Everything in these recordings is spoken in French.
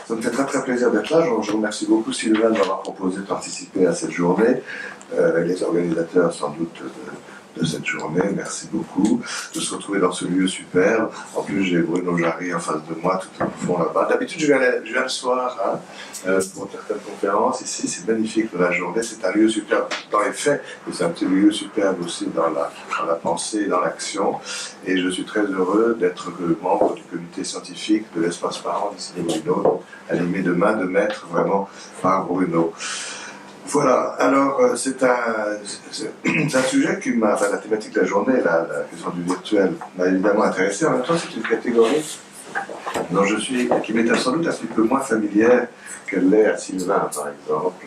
Ça me fait très très plaisir d'être là. Je vous remercie beaucoup Sylvain de m'avoir proposé de participer à cette journée, avec les organisateurs sans doute de cette journée. Merci beaucoup de se retrouver dans ce lieu superbe. En plus, j'ai Bruno Jarry en face de moi, tout au fond là-bas. D'habitude, je viens le soir pour certaines conférences. Ici, c'est magnifique de la journée. C'est un lieu superbe dans les faits, mais c'est un petit lieu superbe aussi dans la pensée et dans l'action. Et je suis très heureux d'être membre du comité scientifique de l'espace parent d'ici les Bruno, animé de main de maître vraiment par Bruno. Voilà, alors c'est un sujet qui m'a, enfin la thématique de la journée, la question du virtuel, m'a évidemment intéressé. En même temps, c'est une catégorie dont qui m'est sans doute un petit peu moins familière qu'elle l'est à Sylvain, par exemple,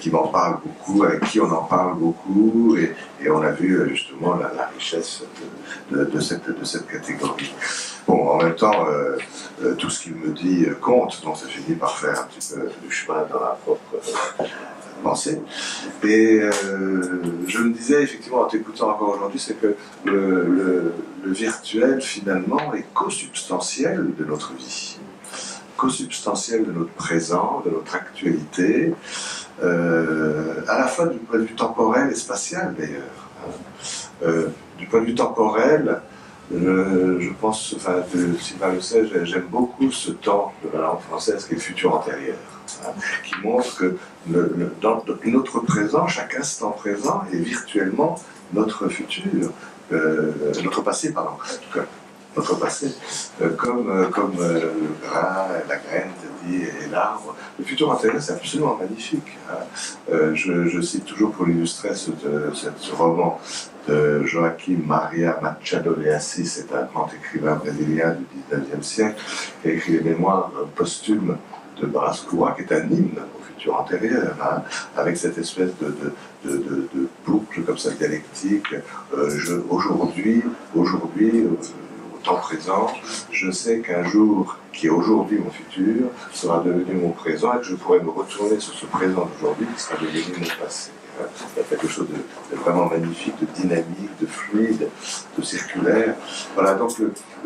qui m'en parle beaucoup, avec qui on en parle beaucoup, et on a vu justement la richesse de cette catégorie. Bon, en même temps, tout ce qu'il me dit compte, donc ça finit par faire un petit peu du chemin dans la propre pensée. Et je me disais, effectivement, en t'écoutant encore aujourd'hui, c'est que le virtuel, finalement, est co-substantiel de notre vie, co-substantiel de notre présent, de notre actualité, à la fois du point de vue temporel et spatial, d'ailleurs. Du point de vue temporel, je pense, enfin, Sylvain le sait, j'aime beaucoup ce temps de la langue française qui est le futur antérieur, qui montre que dans notre présent, chaque instant présent est virtuellement notre futur, notre passé, pardon, notre passé, comme le grain, la graine, et l'arbre. Le futur antérieur, c'est absolument magnifique. Je cite toujours pour illustrer ce roman de Joaquim Maria Machado de Assis, c'est un grand écrivain brésilien du XIXe siècle, qui a écrit les mémoires posthumes de Brás Cubas, qui est un hymne au futur antérieur, avec cette espèce de boucle comme ça dialectique. Aujourd'hui, au temps présent, je sais qu'un jour qui est aujourd'hui mon futur sera devenu mon présent et que je pourrai me retourner sur ce présent d'aujourd'hui qui sera devenu mon passé. Il y a quelque chose de vraiment magnifique, de dynamique, de fluide, de circulaire. Voilà, donc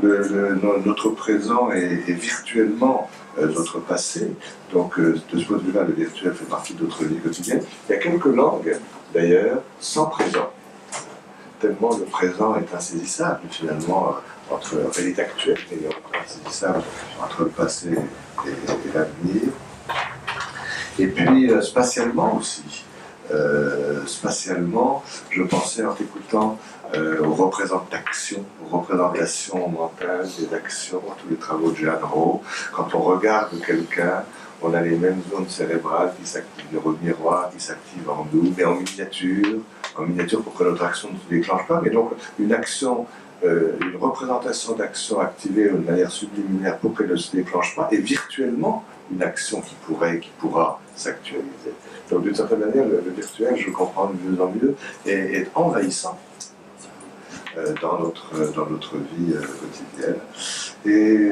notre présent est virtuellement notre passé. Donc, de ce point de vue-là, le virtuel fait partie de notre vie quotidienne. Il y a quelques langues, d'ailleurs, sans présent. Tellement le présent est insaisissable, finalement, entre la réalité actuelle et insaisissable, entre le passé et l'avenir. Et puis, spatialement aussi. Spatialement, je pensais en t'écoutant aux représentations mentales des actions, tous les travaux de Jeanne Rau. Quand on regarde quelqu'un, on a les mêmes zones cérébrales qui s'activent, les miroirs qui s'activent en nous, mais en miniature pour que notre action ne se déclenche pas, mais donc une action, une représentation d'action activée de manière subliminaire pour qu'elle ne se déclenche pas, et virtuellement une action qui pourra s'actualiser. Donc d'une certaine manière, le virtuel, je le comprends de mieux en mieux, est envahissant dans notre vie quotidienne. Et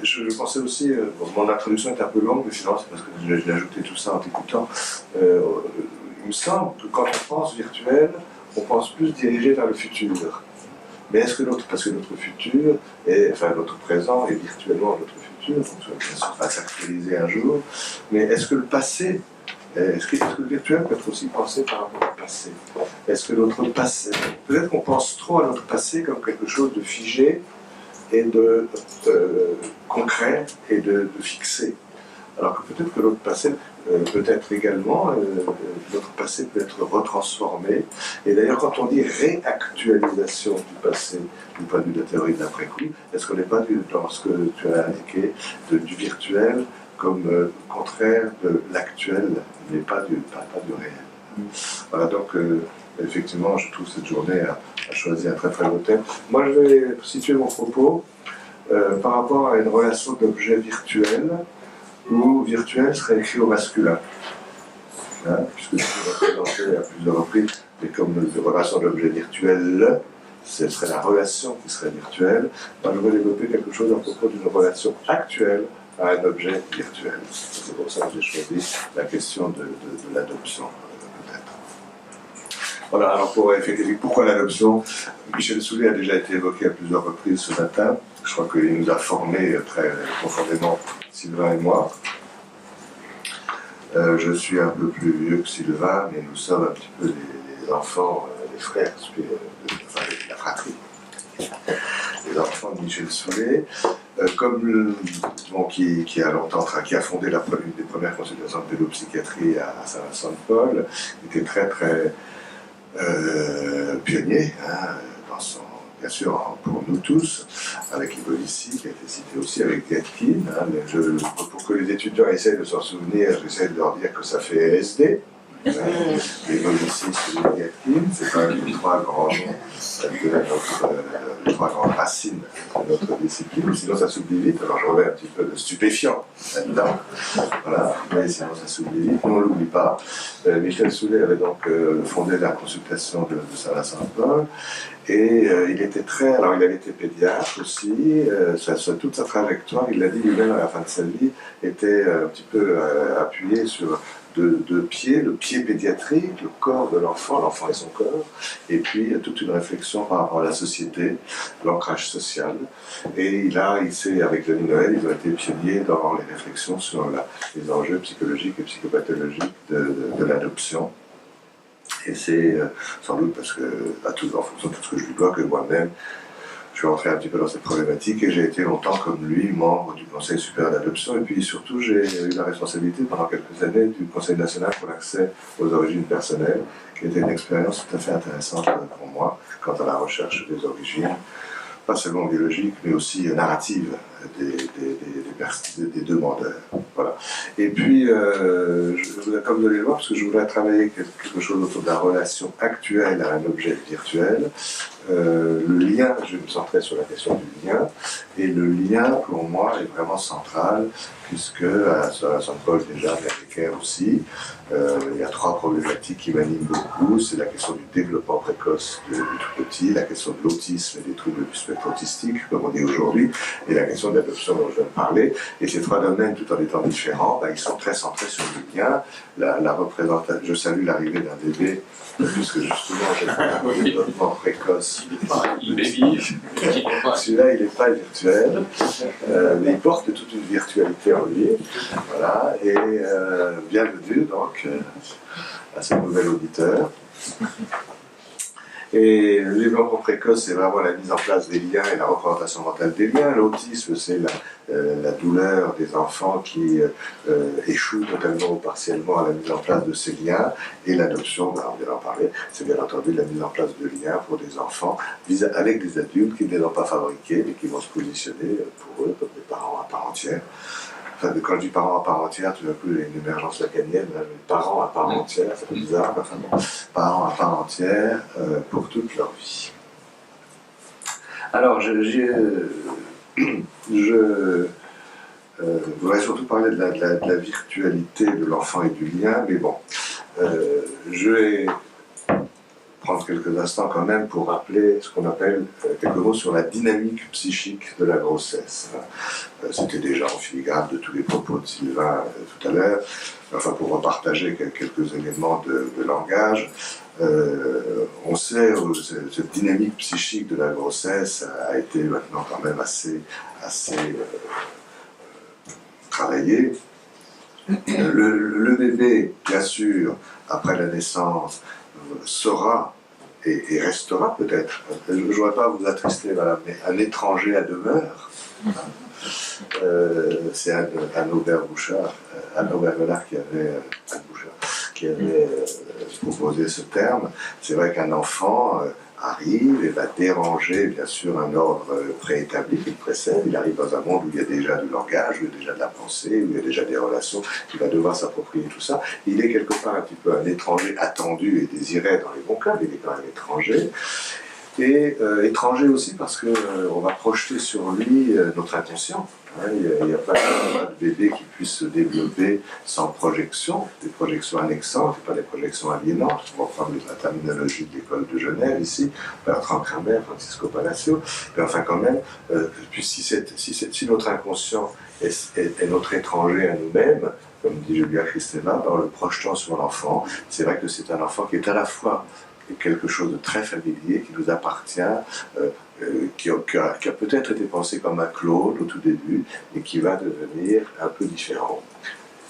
je pensais aussi, mon introduction est un peu longue, mais finalement c'est parce que j'ai ajouté tout ça en t'écoutant. Il me semble que quand on pense virtuel, on pense plus dirigé vers le futur. Mais est-ce que parce que notre futur, notre présent est virtuellement notre futur, donc ça va s'actualiser un jour, mais est-ce que le passé, est-ce que le virtuel peut être aussi pensé par rapport au passé? Est-ce que notre passé, peut-être qu'on pense trop à notre passé comme quelque chose de figé et de concret et de fixé, alors que peut-être que notre passé peut être également, notre passé peut être retransformé. Et d'ailleurs, quand on dit réactualisation du passé, du point de vue de la théorie de l'après-coup, est-ce qu'on n'est pas dans ce que tu as indiqué, du virtuel comme contraire de l'actuel, mais pas du réel? Voilà, donc effectivement, je trouve cette journée a choisi un très très beau thème. Moi, je vais situer mon propos par rapport à une relation d'objet virtuel, où virtuel serait écrit au masculin, puisque c'est représenté à plusieurs reprises, mais comme une relation d'objet virtuel, ce serait la relation qui serait virtuelle. Donc je vais développer quelque chose à propos d'une relation actuelle à un objet virtuel. C'est pour ça que j'ai choisi la question de l'adoption, peut-être. Voilà, alors pourquoi l'adoption? Michel Soulet a déjà été évoqué à plusieurs reprises ce matin. Je crois qu'il nous a formés très profondément, Sylvain et moi. Je suis un peu plus vieux que Sylvain, mais nous sommes un petit peu les enfants, les frères, enfin la fratrie. Les enfants de Michel Soulet, qui a longtemps, qui a fondé une des premières consultations de pédopsychiatrie à Saint-Vincent-de-Paul, était très très pionnier, hein, bien sûr pour nous tous, avec Ivo Lissi qui a été cité aussi, avec Gatkin. Hein, pour que les étudiants essayent de s'en souvenir, j'essaie de leur dire que ça fait LSD. Ivo Lissi, c'est Gatkin, c'est quand même les trois grands racines de notre discipline, sinon ça s'oublie vite. Alors je remets un petit peu de stupéfiant là-dedans, voilà, mais sinon ça s'oublie vite, on ne l'oublie pas. Michel Soulet avait donc fondé la consultation de Saint-Vincent-de-Paul, et il était alors il avait été pédiatre aussi, toute sa trajectoire, il l'a dit lui-même à la fin de sa vie, était un petit peu appuyé sur deux pieds, le pied pédiatrique, le corps de l'enfant et son corps, et puis toute une réflexion par rapport à la société, l'ancrage social. Et avec Denis Noël, ils ont été pionniers dans les réflexions sur les enjeux psychologiques et psychopathologiques de l'adoption. Et c'est sans doute parce que, en fonction de tout ce que je lui dois, que moi-même, je suis rentré un petit peu dans cette problématique et j'ai été longtemps, comme lui, membre du Conseil supérieur d'adoption. Et puis surtout, j'ai eu la responsabilité pendant quelques années du Conseil national pour l'accès aux origines personnelles, qui était une expérience tout à fait intéressante pour moi quant à la recherche des origines, pas seulement biologiques, mais aussi narratives des demandeurs. Voilà. Et puis, comme vous allez le voir, parce que je voudrais travailler quelque chose autour de la relation actuelle à un objet virtuel, le lien, je vais me centrer sur la question du lien, et le lien, pour moi, est vraiment central, puisque à Saint-Paul déjà, mais à Necker aussi, il y a trois problématiques qui m'animent beaucoup. C'est la question du développement précoce du tout petit, la question de l'autisme et des troubles du spectre autistique, comme on dit aujourd'hui, et la question de l'adoption dont je viens de parler. Et ces trois domaines, tout en étant différents, ils sont très centrés sur le lien. La représentation, je salue l'arrivée d'un bébé, puisque justement j'ai un développement précoce. Celui-là, il n'est pas virtuel, mais il porte toute une virtualité en lui. Voilà, et bienvenue donc à ce nouvel auditeur. Et le développement précoce, c'est vraiment la mise en place des liens et la représentation mentale des liens. L'autisme, c'est la douleur des enfants qui échouent totalement ou partiellement à la mise en place de ces liens. Et l'adoption, on vient d'en parler, c'est bien entendu la mise en place de liens pour des enfants avec des adultes qui ne les ont pas fabriqués, mais qui vont se positionner pour eux comme des parents à part entière. Enfin, quand je dis parents à part entière, tout d'un coup, il y a une émergence lacanienne, parents à part entière, c'est bizarre, enfin bon, parents à part entière pour toute leur vie. Alors, je voudrais surtout parler de la virtualité de l'enfant et du lien, mais bon, je vais prendre quelques instants quand même pour rappeler ce qu'on appelle quelques mots sur la dynamique psychique de la grossesse. C'était déjà en filigrane de tous les propos de Sylvain tout à l'heure, enfin pour repartager quelques éléments de langage. On sait cette dynamique psychique de la grossesse a été maintenant quand même assez travaillée. Le bébé, bien sûr, après la naissance, sera et restera peut-être, je ne voudrais pas vous attrister, madame, mais un étranger à demeure. C'est Anne Aubert-Bouchard, Anne Aubert-Bouchard qui avait proposé ce terme. C'est vrai qu'un enfant arrive et va déranger bien sûr un ordre préétabli qui le précède. Il arrive dans un monde où il y a déjà du langage, où il y a déjà de la pensée, où il y a déjà des relations, il va devoir s'approprier tout ça. Il est quelque part un petit peu un étranger attendu et désiré dans les bons cas, mais il est quand même étranger. Et étranger aussi parce qu'on va projeter sur lui notre inconscient. Hein, il n'y a pas de bébé qui puisse se développer sans projection, des projections annexantes et pas des projections aliénantes. On va prendre la terminologie de l'école de Genève ici, Bertrand Kramer, Francisco Palacio. Mais enfin quand même, puis si notre inconscient est notre étranger à nous-mêmes, comme dit Julia Kristeva, en le projetant sur l'enfant, c'est vrai que c'est un enfant qui est à la fois quelque chose de très familier qui nous appartient, qui a peut-être été pensé comme un clone au tout début, et qui va devenir un peu différent,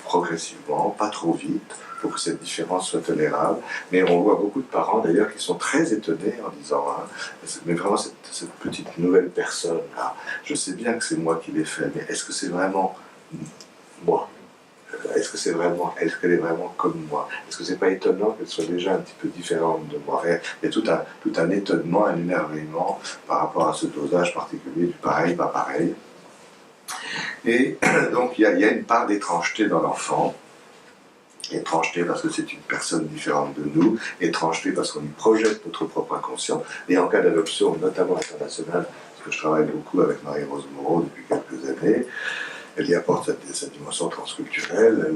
progressivement, pas trop vite, pour que cette différence soit tolérable. Mais on voit beaucoup de parents d'ailleurs qui sont très étonnés en disant mais vraiment cette petite nouvelle personne-là, je sais bien que c'est moi qui l'ai fait, mais est-ce que c'est vraiment moi? Est-ce qu'elle est vraiment comme moi? Est-ce que c'est pas étonnant qu'elle soit déjà un petit peu différente de moi? Il y a tout un étonnement, un émerveillement par rapport à ce dosage particulier du pareil, pas pareil. Et donc il y a une part d'étrangeté dans l'enfant. Étrangeté parce que c'est une personne différente de nous, étrangeté parce qu'on y projette notre propre inconscient. Et en cas d'adoption, notamment internationale, parce que je travaille beaucoup avec Marie-Rose Moreau depuis quelques années, elle y apporte cette dimension transculturelle.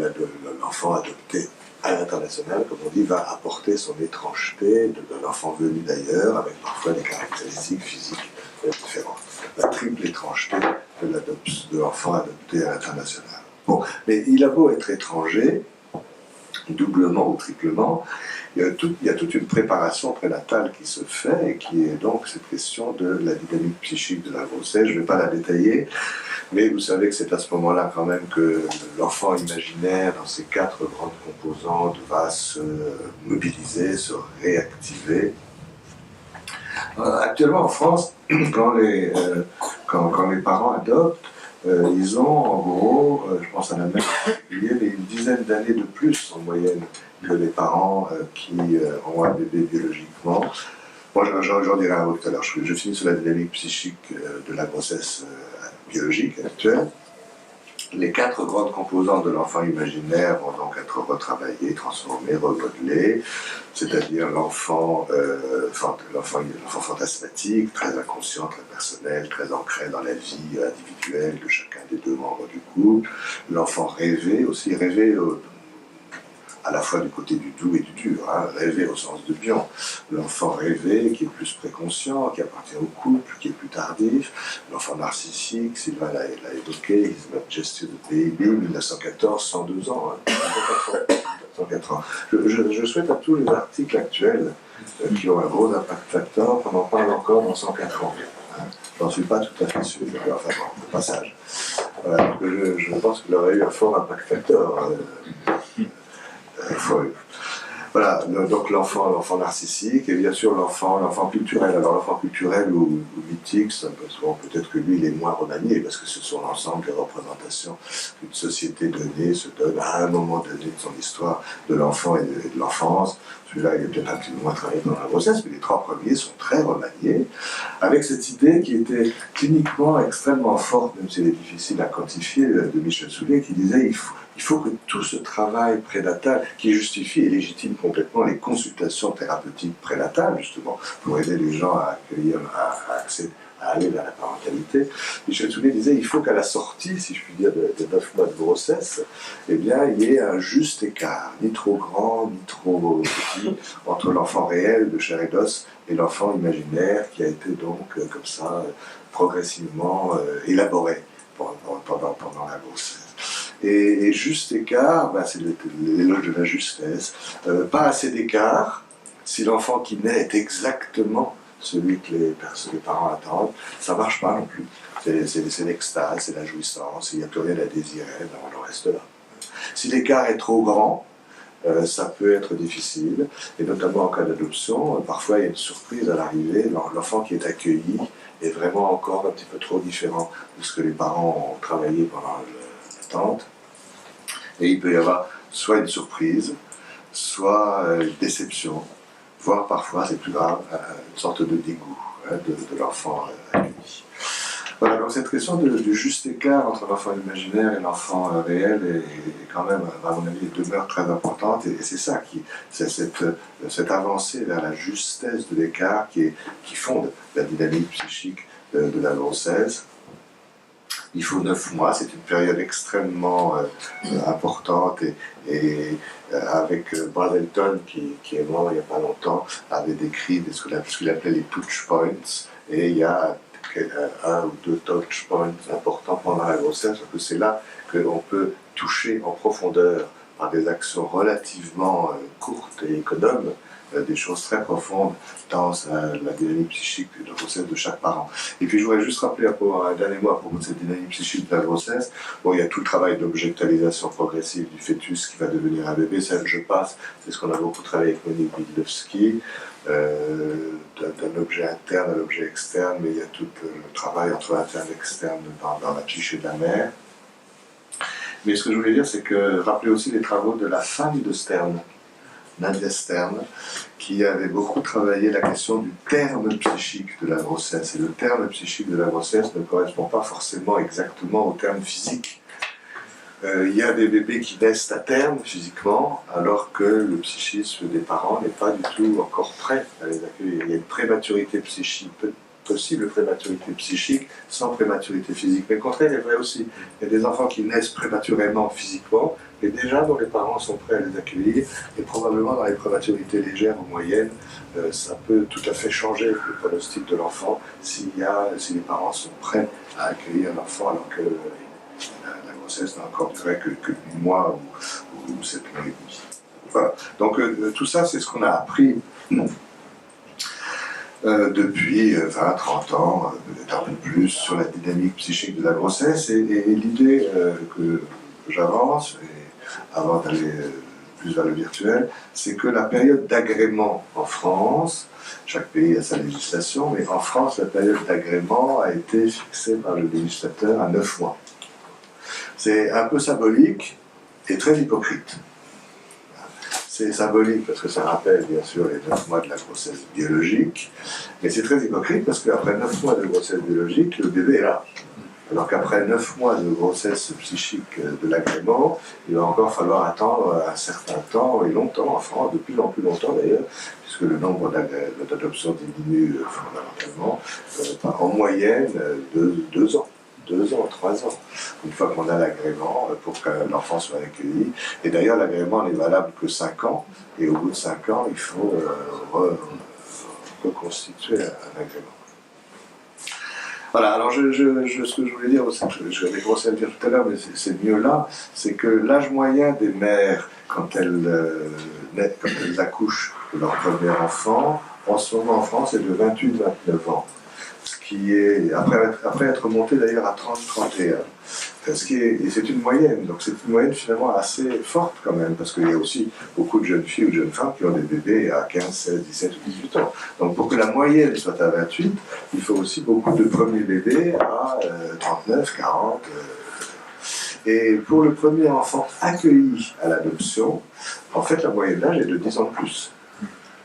L'enfant adopté à l'international, comme on dit, va apporter son étrangeté d'un enfant venu d'ailleurs, avec parfois des caractéristiques physiques différentes. La triple étrangeté de l'enfant adopté à l'international. Bon, mais il a beau être étranger, doublement ou triplement, il y a toute une préparation prénatale qui se fait, et qui est donc cette question de la dynamique psychique de la grossesse. Je ne vais pas la détailler, mais vous savez que c'est à ce moment-là quand même que l'enfant imaginaire, dans ses 4 grandes composantes, va se mobiliser, se réactiver. Actuellement en France, quand les parents adoptent, ils ont en gros, je pense à la mère en particulier, mais une dizaine d'années de plus en moyenne que les parents qui ont un bébé biologiquement. Moi, j'en dirai un mot tout à l'heure. Je finis sur la dynamique psychique de la grossesse biologique actuelle. Les 4 grandes composantes de l'enfant imaginaire vont donc être retravaillées, transformées, remodelées, c'est-à-dire l'enfant fantasmatique, très inconscient, très personnel, très ancré dans la vie individuelle de chacun des 2 membres du couple, l'enfant rêvé, aussi rêvé à la fois du côté du doux et du dur, rêvé au sens de Bion. L'enfant rêvé qui est plus préconscient, qui appartient au couple, qui est plus tardif. L'enfant narcissique, Sylvain l'a évoqué, His Majesty the Baby, 1914, 102 ans. 104 ans. Je souhaite à tous les articles actuels qui ont un gros impact factor qu'on en parle encore dans 104 ans. J'en suis pas tout à fait sûr, enfin bon, au passage. Voilà, je pense qu'il aurait eu un fort impact factor. Voilà, donc l'enfant narcissique, et bien sûr l'enfant culturel. Alors l'enfant culturel ou mythique, souvent peut-être que lui il est moins remanié, parce que ce sont l'ensemble des représentations qu'une société donnée se donne à un moment donné de son histoire, de l'enfant et de l'enfance. Celui-là il est peut-être un petit peu moins travaillé dans la grossesse, mais les 3 premiers sont très remaniés, avec cette idée qui était cliniquement extrêmement forte, même si elle est difficile à quantifier, de Michel Soulier, qui disait il faut que tout ce travail prénatal, qui justifie et légitime complètement les consultations thérapeutiques prénatales, justement, pour aider les gens à aller vers la parentalité. Michel Soulier disait il faut qu'à la sortie, si je puis dire, de 9 mois de grossesse, eh bien, il y ait un juste écart, ni trop grand, ni trop petit, entre l'enfant réel de chair et d'os et l'enfant imaginaire qui a été donc, comme ça, progressivement élaboré pendant la grossesse. Et juste écart, c'est l'éloge de la justesse. Pas assez d'écart, si l'enfant qui naît est exactement celui que les parents attendent, ça ne marche pas non plus. C'est l'extase, c'est la jouissance, il n'y a plus rien à désirer, on en reste là. Si l'écart est trop grand, ça peut être difficile, et notamment en cas d'adoption, parfois il y a une surprise à l'arrivée, l'enfant qui est accueilli est vraiment encore un petit peu trop différent de ce que les parents ont travaillé pendant l'attente, et il peut y avoir soit une surprise, soit une déception, voire parfois, c'est plus grave, une sorte de dégoût de l'enfant accueilli. Voilà, donc cette question du juste écart entre l'enfant imaginaire et l'enfant réel est quand même, à mon avis, demeure très importante, et c'est ça c'est cette avancée vers la justesse de l'écart qui fonde la dynamique psychique de la grossesse. Il faut 9 mois, c'est une période extrêmement importante, et avec Brad Elton, qui est mort il n'y a pas longtemps, avait décrit ce qu'il appelait les touch points, et il y a 1 ou 2 touch points importants pendant la grossesse, parce que c'est là qu'on peut toucher en profondeur par des actions relativement courtes et économes des choses très profondes dans la dynamique psychique de grossesse de chaque parent. Et puis je voudrais juste rappeler un dernier mot à propos de cette dynamique psychique de la grossesse. Bon, il y a tout le travail d'objectualisation progressive du fœtus qui va devenir un bébé, ça je passe, c'est ce qu'on a beaucoup travaillé avec Monique Wildowski, d'un objet interne à l'objet externe, mais il y a tout le travail entre l'interne et l'externe dans la psyché de la mère. Mais ce que je voulais dire, c'est que rappelez aussi les travaux de la femme de Stern, Nadia Stern, qui avait beaucoup travaillé la question du terme psychique de la grossesse. Et le terme psychique de la grossesse ne correspond pas forcément exactement au terme physique. Il y a des bébés qui naissent à terme physiquement, alors que le psychisme des parents n'est pas du tout encore prêt à les accueillir. Il y a une prématurité psychique, possible prématurité psychique sans prématurité physique. Mais le contraire est vrai aussi. Il y a des enfants qui naissent prématurément physiquement, mais déjà dont les parents sont prêts à les accueillir, et probablement dans les prématurités légères ou moyennes, ça peut tout à fait changer le pronostic de l'enfant si les parents sont prêts à accueillir l'enfant alors que la grossesse n'a encore duré que 8 mois ou 7 mois et demi. Voilà. Donc tout ça, c'est ce qu'on a appris depuis 20-30 ans, peut-être un peu plus, sur la dynamique psychique de la grossesse. Et l'idée que j'avance, avant d'aller plus vers le virtuel, c'est que la période d'agrément en France, chaque pays a sa législation, mais en France, la période d'agrément a été fixée par le législateur à 9 mois. C'est un peu symbolique et très hypocrite. C'est symbolique parce que ça rappelle bien sûr les 9 mois de la grossesse biologique, mais c'est très hypocrite parce qu'après 9 mois de grossesse biologique, le bébé est là. Alors qu'après 9 mois de grossesse psychique de l'agrément, il va encore falloir attendre un certain temps, et longtemps en France, de plus en plus longtemps d'ailleurs, puisque le nombre d'adoptions diminue fondamentalement, en moyenne 2 ans. 2 ans, 3 ans, une fois qu'on a l'agrément pour que l'enfant soit accueilli. Et d'ailleurs, l'agrément n'est valable que 5 ans, et au bout de 5 ans, il faut reconstituer un agrément. Voilà, alors ce que je voulais dire, je vais commencer à le dire tout à l'heure, mais c'est mieux là, c'est que l'âge moyen des mères, quand elles accouchent de leur premier enfant, en ce moment en France, est de 28-29 ans. Qui est, après être monté d'ailleurs à 30-31. Et c'est une moyenne, donc c'est une moyenne finalement assez forte quand même, parce qu'il y a aussi beaucoup de jeunes filles ou de jeunes femmes qui ont des bébés à 15, 16, 17 ou 18 ans. Donc pour que la moyenne soit à 28, il faut aussi beaucoup de premiers bébés à 39, 40. Et pour le premier enfant accueilli à l'adoption, en fait la moyenne d'âge est de 10 ans de plus,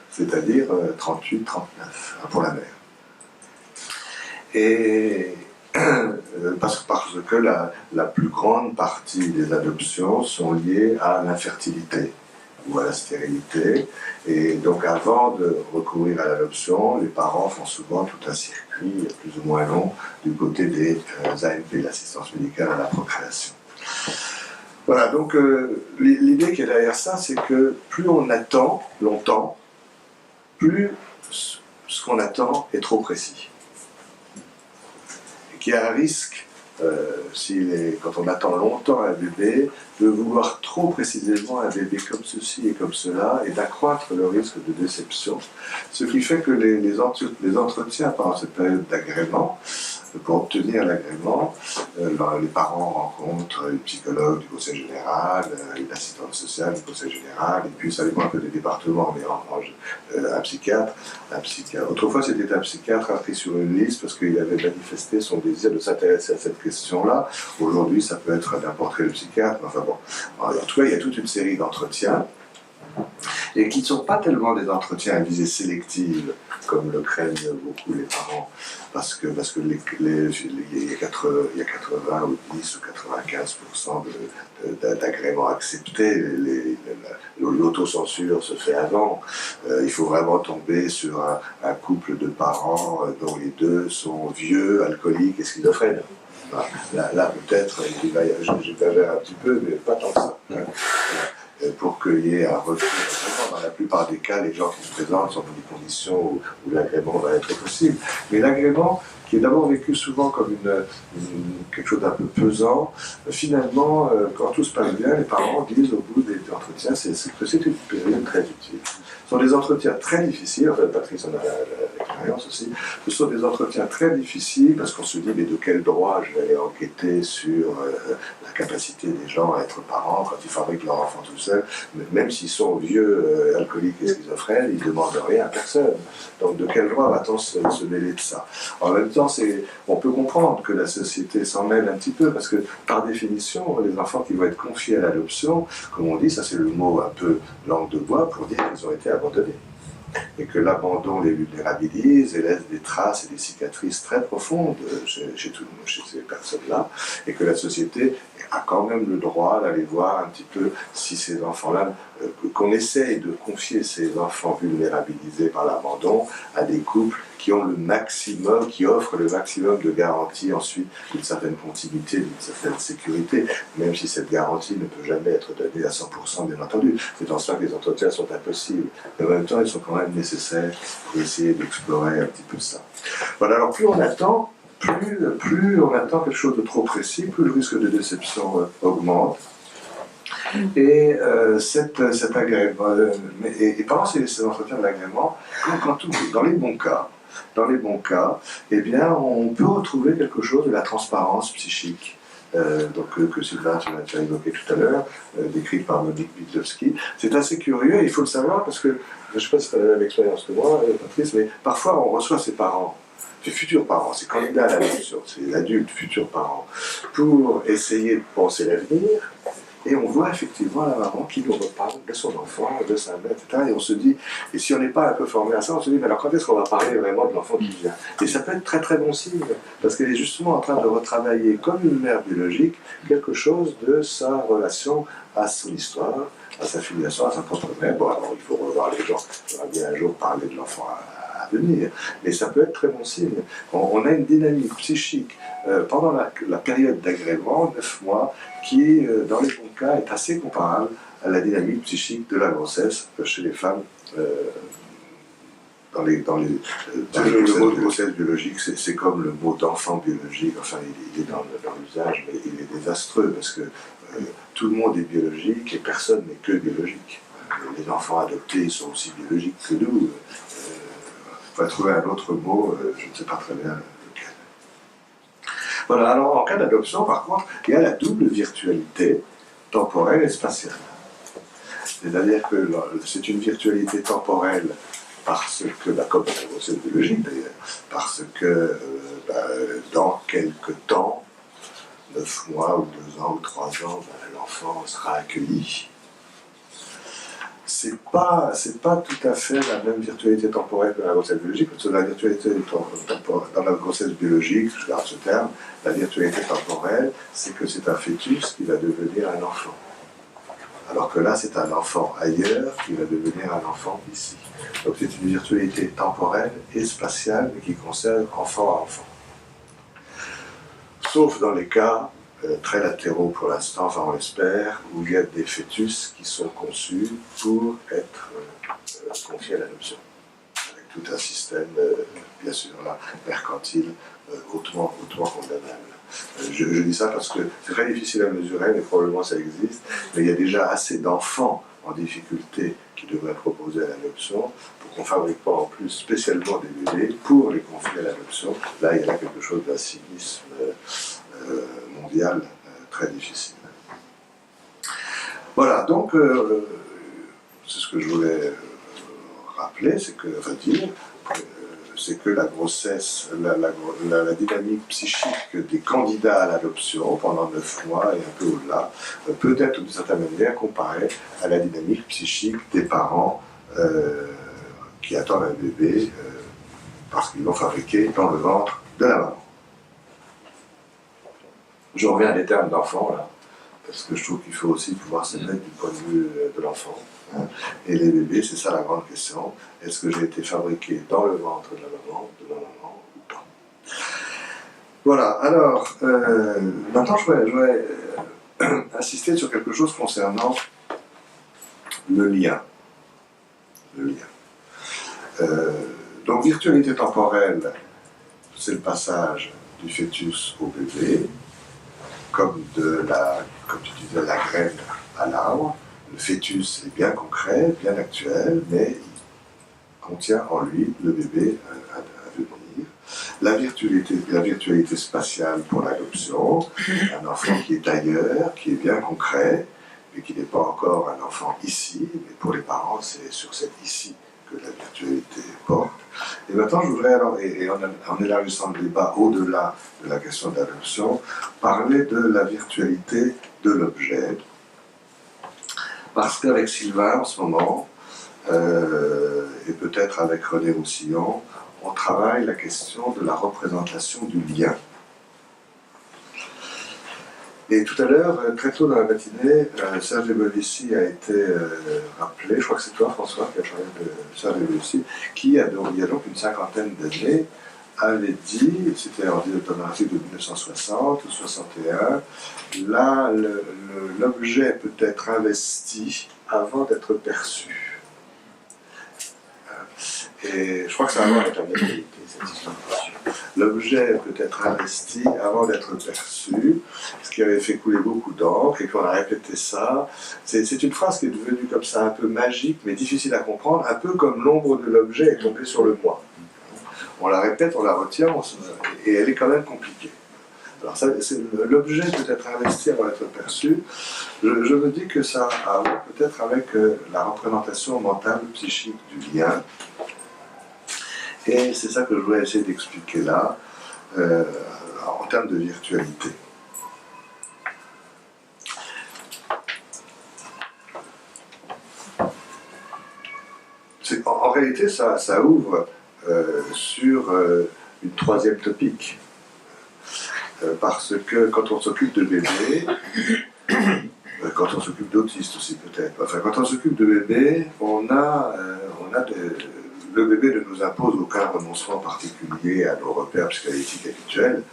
c'est-à-dire 38, 39 pour la mère. Et parce que la plus grande partie des adoptions sont liées à l'infertilité ou à la stérilité. Et donc avant de recourir à l'adoption, les parents font souvent tout un circuit plus ou moins long du côté des AMP, l'assistance médicale à la procréation. Voilà, donc l'idée qui est derrière ça, c'est que plus on attend longtemps, plus ce qu'on attend est trop précis. Il y a un risque, quand on attend longtemps un bébé, de vouloir trop précisément un bébé comme ceci et comme cela, et d'accroître le risque de déception. Ce qui fait que les entretiens pendant cette période d'agrément, pour obtenir l'agrément, les parents rencontrent une psychologue du conseil général, une assistante sociale du conseil général, et puis ça dépend un peu des départements, mais un psychiatre. Autrefois, c'était un psychiatre inscrit sur une liste parce qu'il avait manifesté son désir de s'intéresser à cette question-là. Aujourd'hui, ça peut être n'importe quel psychiatre. Enfin bon, en tout cas, il y a toute une série d'entretiens et qui ne sont pas tellement des entretiens à visée sélective, comme le craignent beaucoup les parents, parce que il y a 80 ou 10 ou 95% d'agréments acceptés, l'autocensure se fait avant, il faut vraiment tomber sur un couple de parents dont les deux sont vieux, alcooliques et schizophrènes. Là peut-être, j'exagère un petit peu, mais pas tant que ça. Pour qu'il y ait un recours. Dans la plupart des cas, les gens qui se présentent sont dans des conditions où l'agrément va être possible. Mais l'agrément, qui est d'abord vécu souvent comme quelque chose d'un peu pesant. Finalement, quand tout se passe bien, les parents disent au bout des entretiens que c'est une période très utile. Ce sont des entretiens très difficiles, en fait Patrice en a l'expérience aussi, ce sont des entretiens très difficiles parce qu'on se dit mais de quel droit je vais aller enquêter sur la capacité des gens à être parents quand ils fabriquent leur enfant tout seuls, même s'ils sont vieux, alcooliques et schizophrènes, ils ne demandent rien à personne. Donc de quel droit va-t-on se mêler de ça? En même temps, on peut comprendre que la société s'en mêle un petit peu parce que par définition, les enfants qui vont être confiés à l'adoption, comme on dit, ça c'est le mot un peu langue de bois pour dire qu'ils ont été abandonnés. Et que l'abandon les vulnérabilise et laisse des traces et des cicatrices très profondes chez ces personnes-là, et que la société a quand même le droit d'aller voir un petit peu si ces enfants-là, qu'on essaye de confier ces enfants vulnérabilisés par l'abandon à des couples qui ont le maximum, qui offrent le maximum de garanties ensuite d'une certaine continuité, d'une certaine sécurité, même si cette garantie ne peut jamais être donnée à 100%, bien entendu. C'est en cela que les entretiens sont impossibles. Mais en même temps, ils sont quand même nécessaires pour essayer d'explorer un petit peu ça. Voilà, alors plus on attend, plus on attend quelque chose de trop précis, plus le risque de déception augmente. Et cet agrément, et pendant ces entretiens d'agrément, dans les bons cas, eh bien, on peut retrouver quelque chose de la transparence psychique. Que Sylvain tu as évoqué tout à l'heure, décrite par Monique Bitlowski. C'est assez curieux, et il faut le savoir, parce que, je ne sais pas si tu as la même expérience que moi, Patrice, mais parfois on reçoit ses parents, ses futurs parents, ses candidats à l'adoption, ses adultes futurs parents, pour essayer de penser l'avenir, et on voit effectivement la maman qui nous reparle de son enfant, de sa mère, etc. Et on se dit, et si on n'est pas un peu formé à ça, on se dit, mais alors quand est-ce qu'on va parler vraiment de l'enfant qui vient? Et ça peut être très très bon signe, parce qu'elle est justement en train de retravailler comme une mère biologique quelque chose de sa relation à son histoire, à sa filiation, à sa propre mère. Bon, alors il faut revoir les gens, on va bien un jour parler de l'enfant à venir, mais ça peut être très bon signe. On a une dynamique psychique pendant la période d'agrément, 9 mois, qui, dans les bons cas, est assez comparable à la dynamique psychique de la grossesse chez les femmes dans les grossesses biologiques. C'est comme le mot d'enfant biologique, enfin il est dans l'usage, mais il est désastreux parce que tout le monde est biologique et personne n'est que biologique. Les enfants adoptés sont aussi biologiques que nous. Il faudrait trouver un autre mot, je ne sais pas très bien lequel. Voilà, alors en cas d'adoption, par contre, il y a la double virtualité temporelle et spatiale. C'est-à-dire que c'est une virtualité temporelle parce que, comme la grossesse biologique d'ailleurs, parce que dans quelques temps, 9 mois ou 2 ans ou 3 ans, l'enfant sera accueilli. C'est pas tout à fait la même virtualité temporelle que la grossesse biologique, parce que la virtualité temporelle, dans la grossesse biologique, je garde ce terme, la virtualité temporelle, c'est que c'est un fœtus qui va devenir un enfant. Alors que là, c'est un enfant ailleurs qui va devenir un enfant ici. Donc c'est une virtualité temporelle et spatiale, mais qui concerne enfant à enfant. Sauf dans les cas très latéraux pour l'instant, enfin on l'espère, où il y a des fœtus qui sont conçus pour être confiés à l'adoption. Avec tout un système, bien sûr, là, mercantile, hautement condamnable. Je dis ça parce que c'est très difficile à mesurer, mais probablement ça existe. Mais il y a déjà assez d'enfants en difficulté qui devraient être proposés à l'adoption pour qu'on ne fabrique pas en plus spécialement des bébés pour les confier à l'adoption. Là, il y a là quelque chose d'un cynisme mondial très difficile. Voilà, donc c'est ce que je voulais rappeler, c'est que, enfin dire, c'est que la grossesse, la dynamique psychique des candidats à l'adoption pendant 9 mois et un peu au-delà peut être d'une certaine manière comparée à la dynamique psychique des parents qui attendent un bébé parce qu'ils l'ont fabriqué dans le ventre de la maman. Je reviens à des termes d'enfant là, parce que je trouve qu'il faut aussi pouvoir se mettre du point de vue de l'enfant. Et les bébés, c'est ça la grande question. Est-ce que j'ai été fabriqué dans le ventre de ma maman ou pas? Voilà, alors, maintenant je voudrais insister sur quelque chose concernant le lien. Donc, virtualité temporelle, c'est le passage du fœtus au bébé, comme tu disais, la graine à l'arbre. Le fœtus est bien concret, bien actuel, mais il contient en lui le bébé à venir. La virtualité spatiale pour l'adoption, un enfant qui est ailleurs, qui est bien concret, mais qui n'est pas encore un enfant ici, mais pour les parents, c'est sur cet ici que la virtualité porte. Et maintenant, je voudrais, alors, et en élargissant le débat au-delà de la question de l'adoption, parler de la virtualité de l'objet. Parce qu'avec Sylvain, en ce moment, et peut-être avec René Roussillon, on travaille la question de la représentation du lien. Et tout à l'heure, très tôt dans la matinée, Serge Bolissi a été rappelé, je crois que c'est toi François qui a parlé de Serge Bolissi, qui il y a donc une cinquantaine d'années avait dit, c'était dans un article de 1960 ou 61, là l'objet peut être investi avant d'être perçu. Et je crois que ça a à voir avec la médialité, cette histoire. L'objet peut être investi avant d'être perçu, ce qui avait fait couler beaucoup d'encre, et qu'on a répété ça. C'est une phrase qui est devenue comme ça un peu magique, mais difficile à comprendre, un peu comme l'ombre de l'objet est tombée sur le moi. On la répète, on la retient, et elle est quand même compliquée. Alors l'objet peut être investi avant d'être perçu. Je me dis que ça a à voir peut-être avec la représentation mentale, psychique du lien. Et c'est ça que je voulais essayer d'expliquer là, en termes de virtualité. En réalité, ça ouvre sur une troisième topique. Parce que quand on s'occupe de bébés, quand on s'occupe d'autistes aussi peut-être, enfin quand on s'occupe de bébés, le bébé ne nous impose aucun renoncement particulier à nos repères psychanalytiques habituels.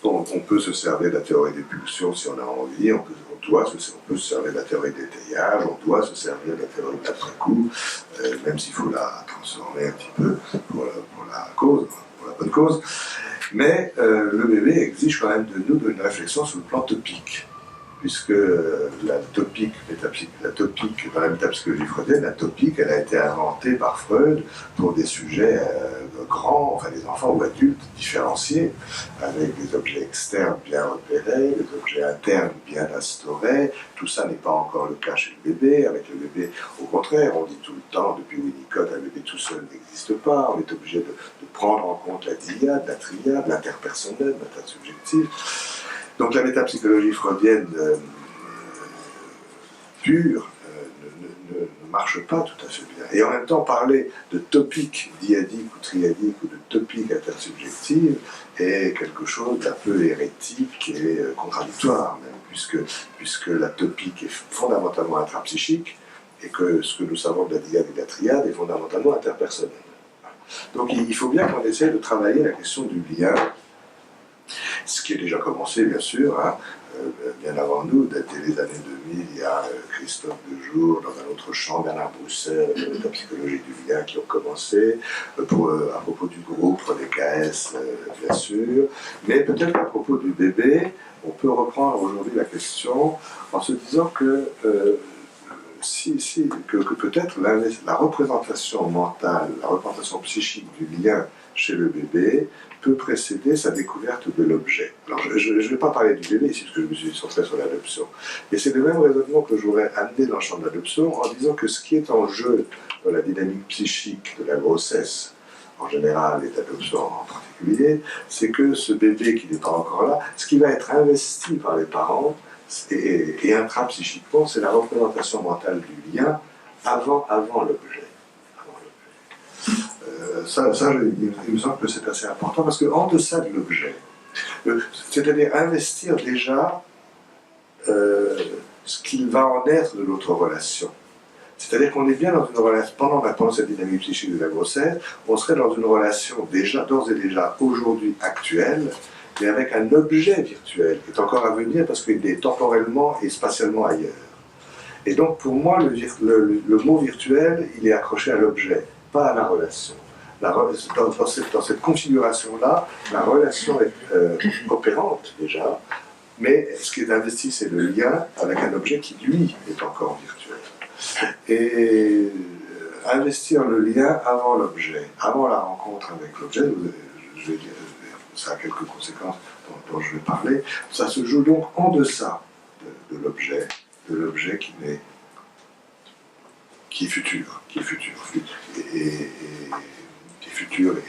On peut se servir de la théorie des pulsions si on a envie, on peut se servir de la théorie des théillages, on doit se servir de la théorie de l'après-coup, même s'il faut la transformer un petit peu pour la bonne cause. Mais le bébé exige quand même de nous une réflexion sur le plan topique. Puisque la topique dans la métapsychologie freudienne, la topique, elle a été inventée par Freud pour des sujets grands, enfin des enfants ou adultes différenciés, avec des objets externes bien repérés, des objets internes bien instaurés. Tout ça n'est pas encore le cas chez le bébé. Avec le bébé, au contraire, on dit tout le temps, depuis Winnicott, un bébé tout seul n'existe pas. On est obligé de prendre en compte la dyade, la triade, l'interpersonnel, l'intersubjectif. Donc la métapsychologie freudienne pure ne marche pas tout à fait bien. Et en même temps, parler de topique dyadique ou triadique ou de topique intersubjective est quelque chose d'un peu hérétique et contradictoire même, puisque la topique est fondamentalement intrapsychique et que ce que nous savons de la dyade et de la triade est fondamentalement interpersonnel. Donc il faut bien qu'on essaie de travailler la question du lien, ce qui est déjà commencé, bien sûr, bien avant nous, dès les années 2000, il y a Christophe Dejour, dans un autre champ, Bernard Broussel, la psychologie du lien, qui ont commencé, à propos du groupe, des KS, bien sûr, mais peut-être qu'à propos du bébé, on peut reprendre aujourd'hui la question en se disant que peut-être la représentation mentale, la représentation psychique du lien chez le bébé peut précéder sa découverte de l'objet. Alors je ne vais pas parler du bébé ici, parce que je me suis centré sur l'adoption. Mais c'est le même raisonnement que je voudrais amener dans le champ de l'adoption, en disant que ce qui est en jeu dans la dynamique psychique de la grossesse, en général, et d'adoption en particulier, c'est que ce bébé qui n'est pas encore là, ce qui va être investi par les parents, et intrapsychiquement, c'est la représentation mentale du lien avant l'objet. Il me semble que c'est assez important, parce qu'en deçà de l'objet, c'est-à-dire investir déjà ce qu'il va en être de l'autre relation. C'est-à-dire qu'on est bien dans une relation, pendant cette dynamique psychique de la grossesse, on serait dans une relation d'ores et déjà aujourd'hui actuelle, mais avec un objet virtuel qui est encore à venir parce qu'il est temporellement et spatialement ailleurs. Et donc pour moi, le mot virtuel, il est accroché à l'objet, pas à la relation. dans cette configuration-là, la relation est opérante déjà, mais ce qui est investi, c'est le lien avec un objet qui, lui, est encore virtuel. Et investir le lien avant l'objet, avant la rencontre avec l'objet, je vais dire, ça a quelques conséquences dont je vais parler, ça se joue donc en deçà de l'objet qui est futur,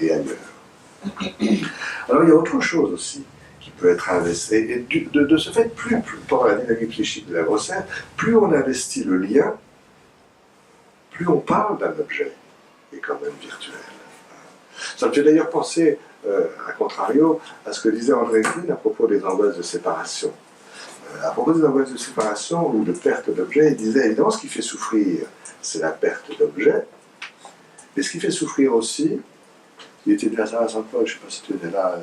et ailleurs. Alors il y a autre chose aussi qui peut être investi, et de ce fait, plus pendant la dynamique psychique de la grossesse, plus on investit le lien, plus on parle d'un objet qui est quand même virtuel. Ça me fait d'ailleurs penser, à contrario, à ce que disait André Green à propos des angoisses de séparation. À propos des angoisses de séparation ou de perte d'objet, il disait évidemment ce qui fait souffrir, c'est la perte d'objet, mais ce qui fait souffrir aussi, il était de la salle à Saint-Paul, je ne sais pas si tu étais là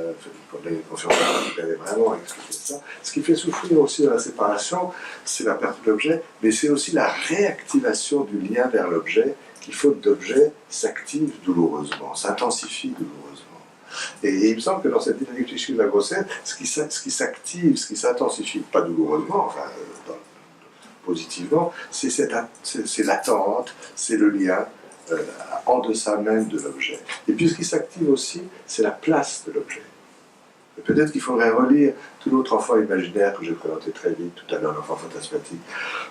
pour les conférences, il avait vraiment expliqué ça. Ce qui fait souffrir aussi dans la séparation, c'est la perte d'objet, mais c'est aussi la réactivation du lien vers l'objet, qui, faute d'objet, s'active douloureusement, s'intensifie douloureusement. Et il me semble que dans cette dynamique psychique de la grossesse, ce qui s'active, ce qui s'intensifie, pas douloureusement, enfin, positivement, c'est l'attente, c'est le lien en deçà même de l'objet. Et puis ce qui s'active aussi, c'est la place de l'objet. Peut-être qu'il faudrait relire tout l'autre enfant imaginaire que j'ai présenté très vite tout à l'heure, l'enfant fantasmatique,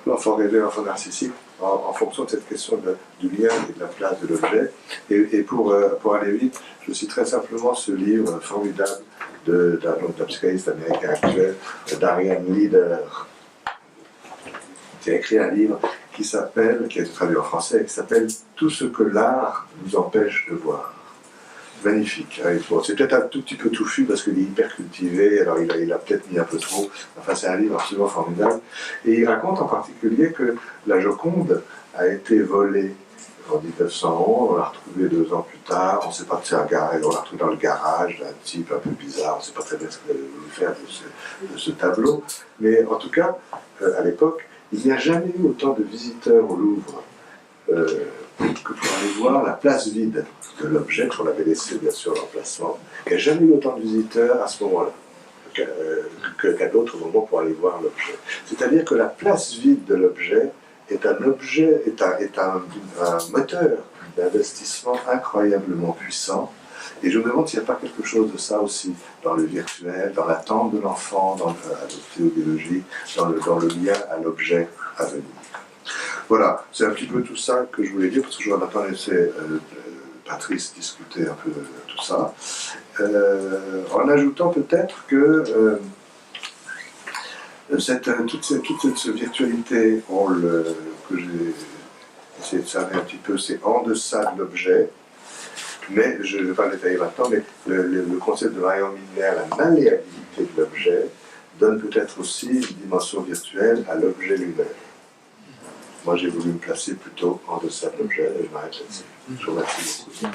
l'enfant rêvé, l'enfant narcissique, en fonction de cette question du lien et de la place de l'objet. Et pour aller vite, je citerai simplement ce livre formidable d'un psychanalyste américain actuel, d'Ariane Leader, qui a écrit un livre qui a été traduit en français, qui s'appelle « Tout ce que l'art nous empêche de voir ». Magnifique. C'est peut-être un tout petit peu touffu parce qu'il est hyper cultivé, alors il a peut-être mis un peu trop. Enfin, c'est un livre absolument formidable. Et il raconte en particulier que la Joconde a été volée en 1911, on l'a retrouvée 2 ans plus tard, on ne sait pas de c'est garage, on l'a retrouvée dans le garage d'un type un peu bizarre, on ne sait pas très bien ce qu'il avait voulu faire de ce tableau. Mais en tout cas, à l'époque, il n'y a jamais eu autant de visiteurs au Louvre que pour aller voir la place vide de l'objet, qu'on avait laissé bien sûr l'emplacement. Il n'y a jamais eu autant de visiteurs à ce moment-là qu'à d'autres moments pour aller voir l'objet. C'est-à-dire que la place vide de l'objet est un moteur d'investissement incroyablement puissant. Et je me demande s'il n'y a pas quelque chose de ça aussi dans le virtuel, dans l'attente de l'enfant, dans la théologie, dans le lien à l'objet à venir. Voilà, c'est un petit peu tout ça que je voulais dire, parce que je vais maintenant laisser Patrice discuter un peu de tout ça, en ajoutant peut-être que toute cette virtualité que j'ai essayé de cerner un petit peu, c'est en deçà de l'objet, mais je ne vais pas le détailler maintenant, mais le concept de Marion Miller, la malléabilité de l'objet, donne peut-être aussi une dimension virtuelle à l'objet lui-même. Moi, j'ai voulu me placer plutôt en deçà de l'objet, et je m'arrête là-dessus. Je vous remercie beaucoup.